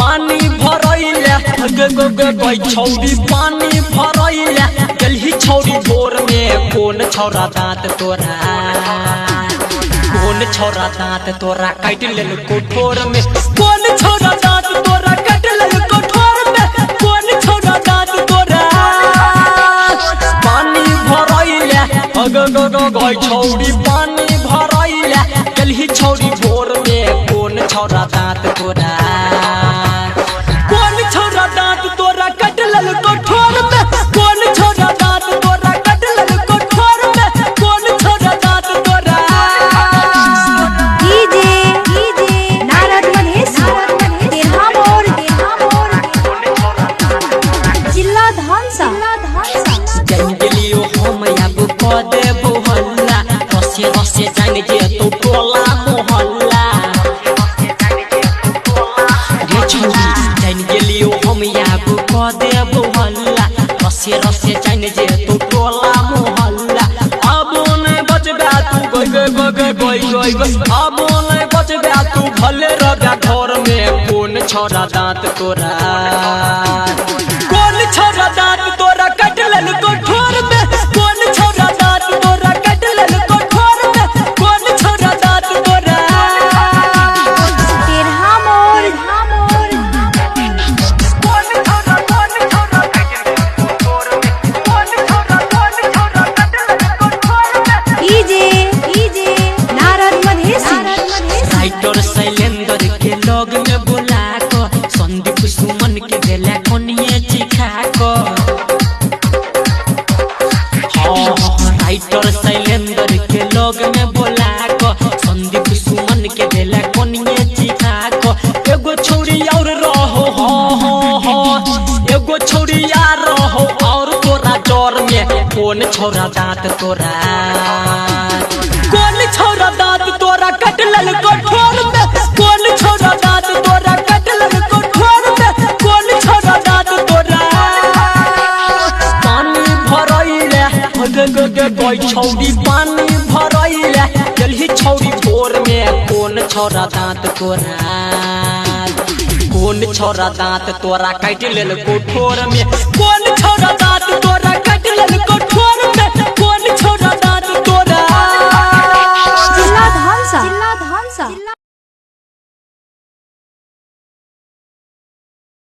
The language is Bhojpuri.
पानी भरैले गई छौरी पानी भरैले गलही छौरी भोर में कौन छौरा दांत तोरा कौन छौरा दांत तोरा काट लेल कोठोर में कौन छौरा दांत तोरा काट लेल कोठोर में कौन छौरा दांत तोरा पानी भरैले गई छौरी पानी भरैले गलही छौरी भोर में कौन छौरा दांत तोरा कौन छौरा दांत तोरा काट लेल कोठोर में कौन छौरा दांत तोरा काट लेल कोठोर में कौन छौरा दांत तोरा नारद मधेसी देहामोर जिला धानसा जंगलियो हम अब क देबो हल्ला रसे रसे जान जे तो टोला मोहल्ला रे छौरी जंगलियो हम अब क देबो हल्ला रसे रसे जान जे तो टोला मोहल्ला अब नै बचबा तू गई अब नै बचबा तू भले रगा घर में कौन छौरा दांत तोरा कौन छौरा दांत तोरा काट लेल कोठोर में कौन छौरा दांत तोरा काट लेल कोठोर में कौन छौरा दांत तोरा देहामोर नारद मधेसी राइटर शैलेंद्र के लग में बुला को संदीप सुमन के गेला कोनिए चिखा को राइटर शैलेंद्र के लग में बुला को संदीप सुमन के गेला कोनिए चिखा को एगो छौरी और रहो हो एगो छौरी यार रहो और तोरा जर में कौन छौरा दांत तोरा कौन छौरा दांत तोरा काट लेल कोठोर में कौन छौरा दांत तोरा काट लेल कोठोर में कौन छौरा दांत तोरा पानी भरैले गई छौरी पानी भरैले गलही छौरी भोर में कौन छौरा दांत तोरा कौन छौरा दांत तोरा काट लेल कोठोर में कौन छौरा दांत